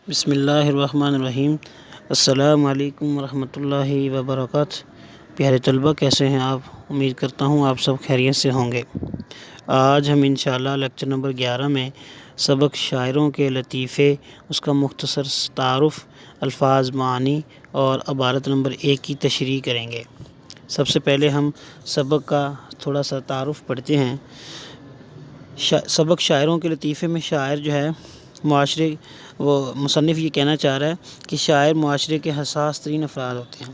بسم اللہ الرحمن الرحیم۔ السلام علیکم ورحمۃ اللہ وبرکاتہ۔ پیارے طلبہ، کیسے ہیں آپ؟ امید کرتا ہوں آپ سب خیریت سے ہوں گے۔ آج ہم انشاءاللہ لیکچر نمبر 11 میں سبق شاعروں کے لطیفے، اس کا مختصر تعارف، الفاظ، معانی اور عبارت نمبر 1 کی تشریح کریں گے۔ سب سے پہلے ہم سبق کا تھوڑا سا تعارف پڑھتے ہیں۔ سبق شاعروں کے لطیفے میں شاعر جو ہے معاشرے، وہ مصنف یہ کہنا چاہ رہا ہے کہ شاعر معاشرے کے حساس ترین افراد ہوتے ہیں۔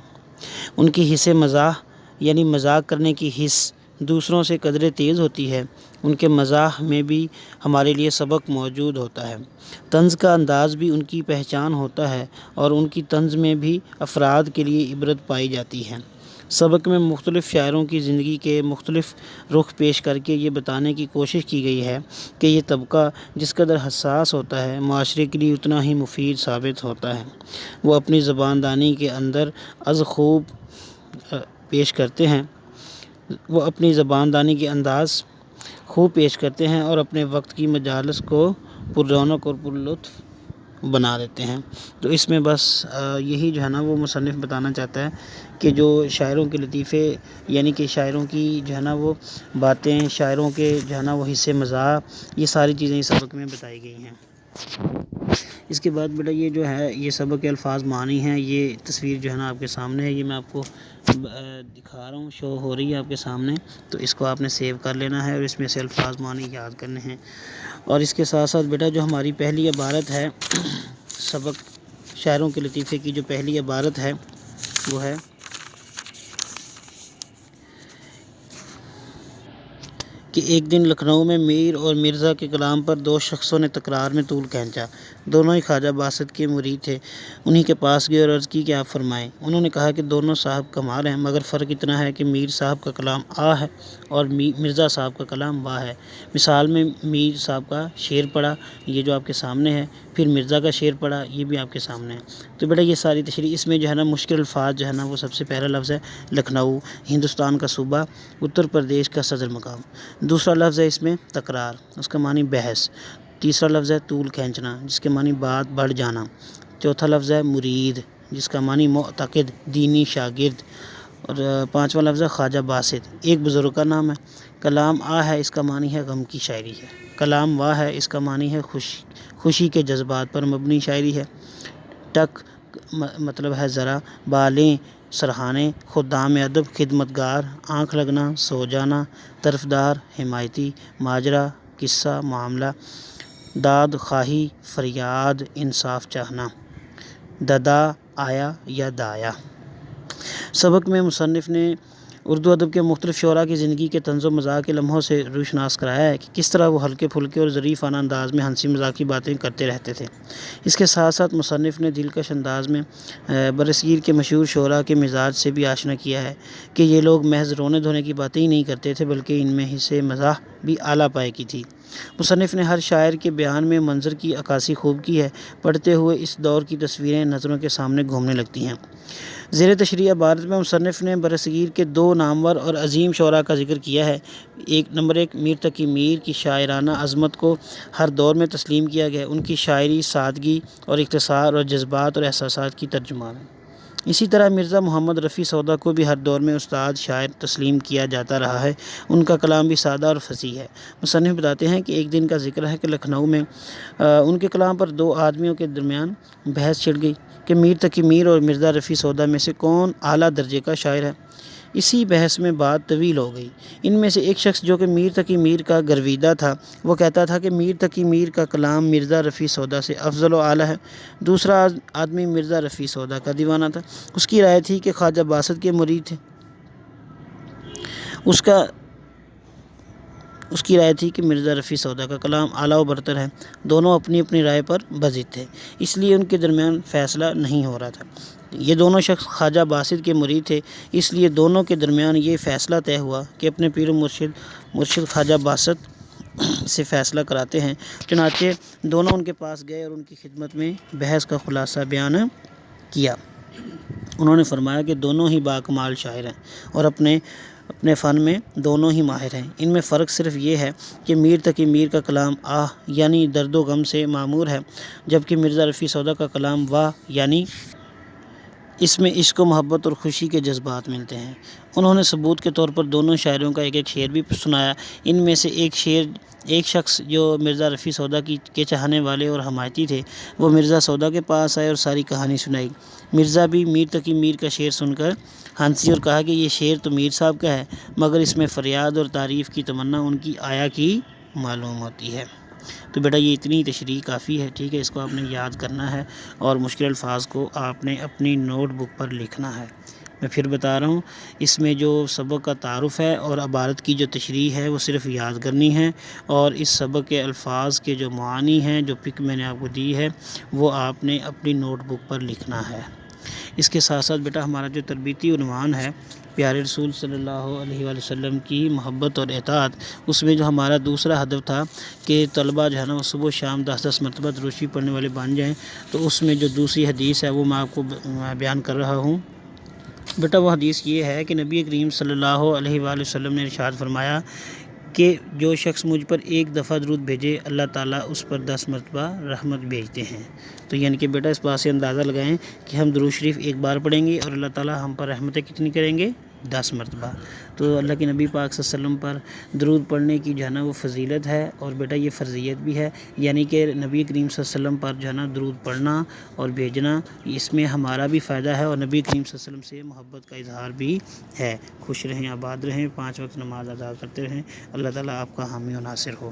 ان کی حس مزاح یعنی مذاق کرنے کی حس دوسروں سے قدرے تیز ہوتی ہے۔ ان کے مزاح میں بھی ہمارے لیے سبق موجود ہوتا ہے۔ طنز کا انداز بھی ان کی پہچان ہوتا ہے اور ان کی طنز میں بھی افراد کے لیے عبرت پائی جاتی ہے۔ سبق میں مختلف شاعروں کی زندگی کے مختلف رخ پیش کر کے یہ بتانے کی کوشش کی گئی ہے کہ یہ طبقہ جس قدر حساس ہوتا ہے، معاشرے کے لیے اتنا ہی مفید ثابت ہوتا ہے۔ وہ اپنی زبان دانی کے اندر از خوب پیش کرتے ہیں خوب پیش کرتے ہیں اور اپنے وقت کی مجالس کو پر رونق اور پر لطف بنا دیتے ہیں۔ تو اس میں بس یہی جو ہے نا وہ مصنف بتانا چاہتا ہے کہ جو شاعروں کے لطیفے یعنی کہ شاعروں کی جو ہے نا وہ باتیں، شاعروں کے جو ہے نا وہ حصے مزاح، یہ ساری چیزیں اس سبق میں بتائی گئی ہیں۔ اس کے بعد بیٹا یہ جو ہے یہ سبق کے الفاظ معانی ہیں۔ یہ تصویر جو ہے نا آپ کے سامنے ہے، یہ میں آپ کو دکھا رہا ہوں، شو ہو رہی ہے آپ کے سامنے، تو اس کو آپ نے سیو کر لینا ہے اور اس میں سے الفاظ معانی یاد کرنے ہیں۔ اور اس کے ساتھ ساتھ بیٹا جو ہماری پہلی عبارت ہے سبق شاعروں کے لطیفے کی، جو پہلی عبارت ہے وہ ہے کہ ایک دن لکھنؤ میں میر اور مرزا کے کلام پر دو شخصوں نے تکرار میں طول کھینچا۔ دونوں ہی خواجہ باسط کے مرید تھے۔ انہی کے پاس گئے اور عرض کی کہ آپ فرمائیں۔ انہوں نے کہا کہ دونوں صاحب کمال ہیں، مگر فرق اتنا ہے کہ میر صاحب کا کلام آ ہے اور مرزا صاحب کا کلام واہ ہے۔ مثال میں میر صاحب کا شعر پڑھا، یہ جو آپ کے سامنے ہے، پھر مرزا کا شعر پڑھا، یہ بھی آپ کے سامنے ہے۔ تو بیٹا یہ ساری تشریح، اس میں جو ہے نا مشکل الفاظ جو ہے نا وہ سب سے پہلا لفظ ہے لکھنؤ، ہندوستان کا صوبہ، اتر پردیش کا صدر مقام۔ دوسرا لفظ ہے اس میں تکرار، اس کا معنی بحث۔ تیسرا لفظ ہے طول کھینچنا، جس کے معنی بات بڑھ جانا۔ چوتھا لفظ ہے مرید، جس کا معنی معتقد، دینی شاگرد۔ اور پانچواں لفظ ہے خواجہ باسط، ایک بزرگ کا نام ہے۔ کلام آ ہے، اس کا معنی ہے غم کی شاعری ہے۔ کلام واہ ہے، اس کا معنی ہے خوشی کے جذبات پر مبنی شاعری ہے۔ ٹک مطلب ہے ذرا، بالیں سرہانے، خدام ادب خدمتگار، آنکھ لگنا سو جانا، طرفدار حمایتی، ماجرا قصہ معاملہ، داد خواہی فریاد انصاف چاہنا، ددا آیا یا دایا۔ سبق میں مصنف نے اردو ادب کے مختلف شعراء کی زندگی کے طنز و مزاح کے لمحوں سے روشناس کرایا ہے کہ کس طرح وہ ہلکے پھلکے اور ظریفانہ انداز میں ہنسی مذاق کی باتیں کرتے رہتے تھے۔ اس کے ساتھ ساتھ مصنف نے دلکش انداز میں برصغیر کے مشہور شعراء کے مزاج سے بھی آشنا کیا ہے کہ یہ لوگ محض رونے دھونے کی باتیں ہی نہیں کرتے تھے، بلکہ ان میں حصے مزاح بھی اعلیٰ پائے کی تھی۔ مصنف نے ہر شاعر کے بیان میں منظر کی عکاسی خوب کی ہے۔ پڑھتے ہوئے اس دور کی تصویریں نظروں کے سامنے گھومنے لگتی ہیں۔ زیر تشریح عبارت میں مصنف نے برصغیر کے دو نامور اور عظیم شعراء کا ذکر کیا ہے۔ نمبر 1 میر تقی میر کی شاعرانہ عظمت کو ہر دور میں تسلیم کیا گیا۔ ان کی شاعری سادگی اور اختصار اور جذبات اور احساسات کی ترجمان ہے۔ اسی طرح مرزا محمد رفیع سودا کو بھی ہر دور میں استاد شاعر تسلیم کیا جاتا رہا ہے۔ ان کا کلام بھی سادہ اور فصیح ہے۔ مصنف بتاتے ہیں کہ ایک دن کا ذکر ہے کہ لکھنؤ میں ان کے کلام پر دو آدمیوں کے درمیان بحث چھڑ گئی کہ میر تقی میر اور مرزا رفیع سودا میں سے کون اعلیٰ درجے کا شاعر ہے۔ اسی بحث میں بات طویل ہو گئی۔ ان میں سے ایک شخص جو کہ میر تقی میر کا گرویدہ تھا، وہ کہتا تھا کہ میر تقی میر کا کلام مرزا رفیع سودا سے افضل و اعلیٰ ہے۔ دوسرا آدمی مرزا رفیع سودا کا دیوانہ تھا، اس کی رائے تھی کہ خواجہ باسط کے مرید تھے، اس کی رائے تھی کہ مرزا رفیع سودا کا کلام اعلیٰ و برتر ہے۔ دونوں اپنی اپنی رائے پر بضد تھے، اس لیے ان کے درمیان فیصلہ نہیں ہو رہا تھا۔ یہ دونوں شخص خواجہ باسط کے مرید تھے، اس لیے دونوں کے درمیان یہ فیصلہ طے ہوا کہ اپنے پیر و مرشد خواجہ باسط سے فیصلہ کراتے ہیں۔ چنانچہ دونوں ان کے پاس گئے اور ان کی خدمت میں بحث کا خلاصہ بیان کیا۔ انہوں نے فرمایا کہ دونوں ہی باکمال شاعر ہیں اور اپنے اپنے فن میں دونوں ہی ماہر ہیں۔ ان میں فرق صرف یہ ہے کہ میر تقی میر کا کلام آہ یعنی درد و غم سے معمور ہے، جبکہ مرزا رفیع سودا کا کلام واہ یعنی اس میں عشق و محبت اور خوشی کے جذبات ملتے ہیں۔ انہوں نے ثبوت کے طور پر دونوں شاعروں کا ایک ایک شعر بھی سنایا۔ ان میں سے ایک شخص جو مرزا رفیع سودا کے چاہنے والے اور حمایتی تھے، وہ مرزا سودا کے پاس آئے اور ساری کہانی سنائی۔ مرزا بھی میر تقی میر کا شعر سن کر ہنسی اور کہا کہ یہ شعر تو میر صاحب کا ہے، مگر اس میں فریاد اور تعریف کی تمنا ان کی آیا کی معلوم ہوتی ہے۔ تو بیٹا یہ اتنی تشریح کافی ہے، ٹھیک ہے، اس کو آپ نے یاد کرنا ہے اور مشکل الفاظ کو آپ نے اپنی نوٹ بک پر لکھنا ہے۔ میں پھر بتا رہا ہوں، اس میں جو سبق کا تعارف ہے اور عبارت کی جو تشریح ہے وہ صرف یاد کرنی ہے، اور اس سبق کے الفاظ کے جو معانی ہیں، جو پک میں نے آپ کو دی ہے، وہ آپ نے اپنی نوٹ بک پر لکھنا ہے۔ اس کے ساتھ ساتھ بیٹا ہمارا جو تربیتی عنوان ہے پیارے رسول صلی اللہ علیہ وآلہ وسلم کی محبت اور اطاعت، اس میں جو ہمارا دوسرا ہدف تھا کہ طلبہ جو ہے نا وہ صبح و شام 10 مرتبہ درود شریف پڑھنے والے بن جائیں، تو اس میں جو دوسری حدیث ہے وہ میں آپ کو بیان کر رہا ہوں۔ بیٹا وہ حدیث یہ ہے کہ نبی کریم صلی اللہ علیہ وآلہ وسلم نے ارشاد فرمایا کہ جو شخص مجھ پر ایک دفعہ درود بھیجے، اللہ تعالیٰ اس پر 10 مرتبہ رحمت بھیجتے ہیں۔ تو یعنی کہ بیٹا اس بات سے اندازہ لگائیں کہ ہم درود شریف ایک بار پڑھیں گے اور اللہ تعالیٰ ہم پر رحمتیں کتنی کریں گے؟ 10 مرتبہ۔ تو اللہ کے نبی پاک صلی اللہ علیہ وسلم پر درود پڑھنے کی جو ہے نا وہ فضیلت ہے، اور بیٹا یہ فرضیت بھی ہے، یعنی کہ نبی کریم صلی اللہ علیہ وسلم پر جو ہے نا درود پڑھنا اور بھیجنا، اس میں ہمارا بھی فائدہ ہے اور نبی کریم صلی اللہ علیہ وسلم سے محبت کا اظہار بھی ہے۔ خوش رہیں، آباد رہیں، 5 وقت نماز ادا کرتے رہیں۔ اللہ تعالیٰ آپ کا حامی و ناصر ہو۔